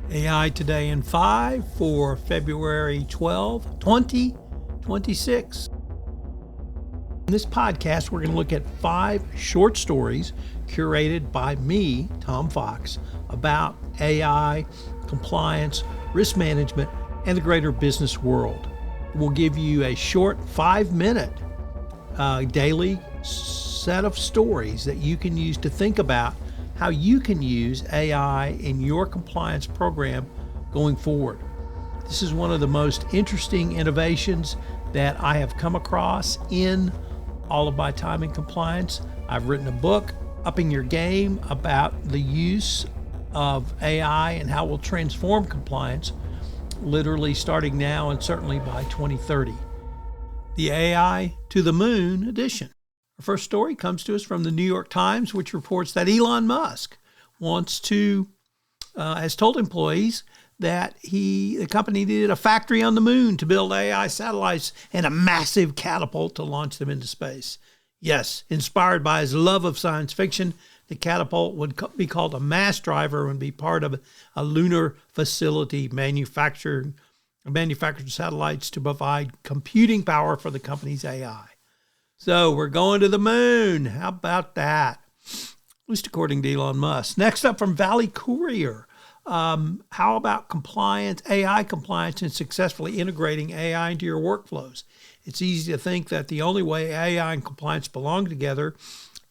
AI Today in 5 for February 12, 2026. In this podcast, we're going to look at 5 short stories curated by me, Tom Fox, about AI, compliance, risk management, and the greater business world. We'll give you a short 5-minute daily set of stories that you can use to think about how you can use AI in your compliance program going forward. This is one of the most interesting innovations that I have come across in all of my time in compliance. I've written a book, Upping Your Game, about the use of AI and how it will transform compliance, literally starting now and certainly by 2030. The AI to the Moon edition. Our first story comes to us from the New York Times, which reports that Elon Musk has told employees that the company needed a factory on the moon to build AI satellites and a massive catapult to launch them into space. Yes, inspired by his love of science fiction, the catapult would be called a mass driver and be part of a lunar facility manufactured satellites to provide computing power for the company's AI. So we're going to the moon. How about that? At least according to Elon Musk. Next up from Valley Courier. How about compliance, AI compliance, and successfully integrating AI into your workflows? It's easy to think that the only way AI and compliance belong together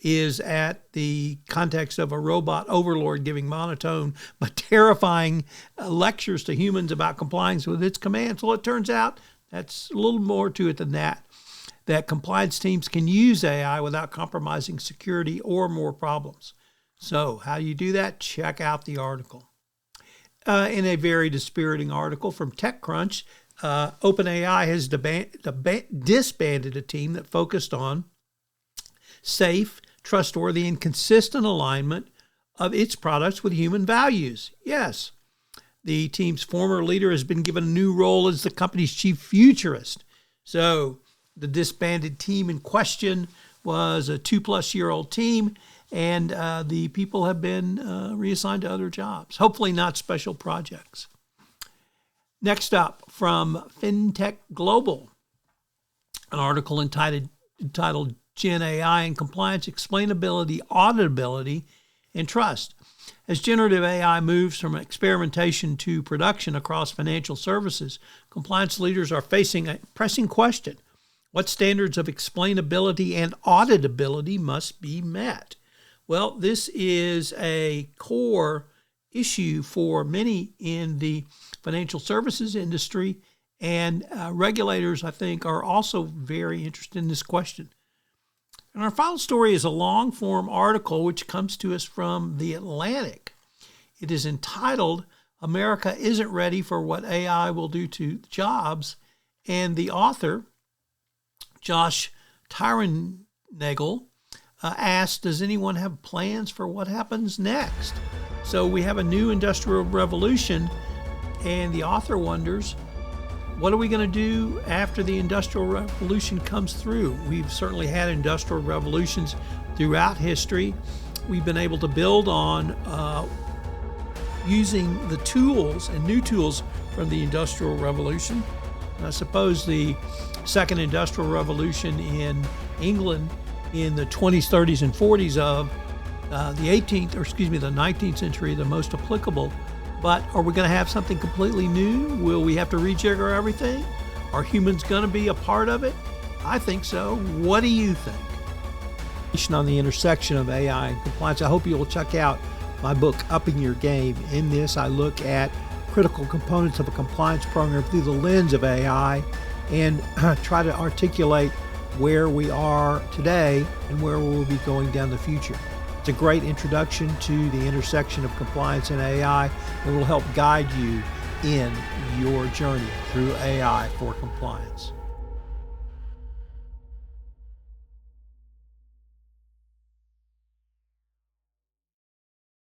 is at the context of a robot overlord giving monotone but terrifying lectures to humans about compliance with its commands. Well, it turns out that's a little more to it than that compliance teams can use AI without compromising security or more problems. So how do you do that? Check out the article. In a very dispiriting article from TechCrunch, OpenAI has disbanded a team that focused on safe, trustworthy, and consistent alignment of its products with human values. Yes, the team's former leader has been given a new role as the company's chief futurist. So the disbanded team in question was a 2+-year-old team, and the people have been reassigned to other jobs, hopefully not special projects. Next up, from FinTech Global, an article entitled Gen AI and Compliance, Explainability, Auditability, and Trust. As generative AI moves from experimentation to production across financial services, compliance leaders are facing a pressing question. What standards of explainability and auditability must be met? Well, this is a core issue for many in the financial services industry, and regulators, I think, are also very interested in this question. And our final story is a long-form article which comes to us from The Atlantic. It is entitled, America Isn't Ready for What AI Will Do to Jobs, and the author, Josh Tyrannagel, asked, does anyone have plans for what happens next? So we have a new industrial revolution, and the author wonders, what are we going to do after the industrial revolution comes through? We've certainly had industrial revolutions throughout history. We've been able to build on using the tools and new tools from the industrial revolution. And I suppose the second industrial revolution in England in the 20s, 30s, and 40s of the 19th century, the most applicable. But are we going to have something completely new? Will we have to rejigger everything? Are humans going to be a part of it? I think so. What do you think? On the intersection of AI and compliance, I hope you will check out my book, Upping Your Game. In this, I look at critical components of a compliance program through the lens of AI and try to articulate where we are today and where we'll be going down the future. It's a great introduction to the intersection of compliance and AI and will help guide you in your journey through AI for compliance.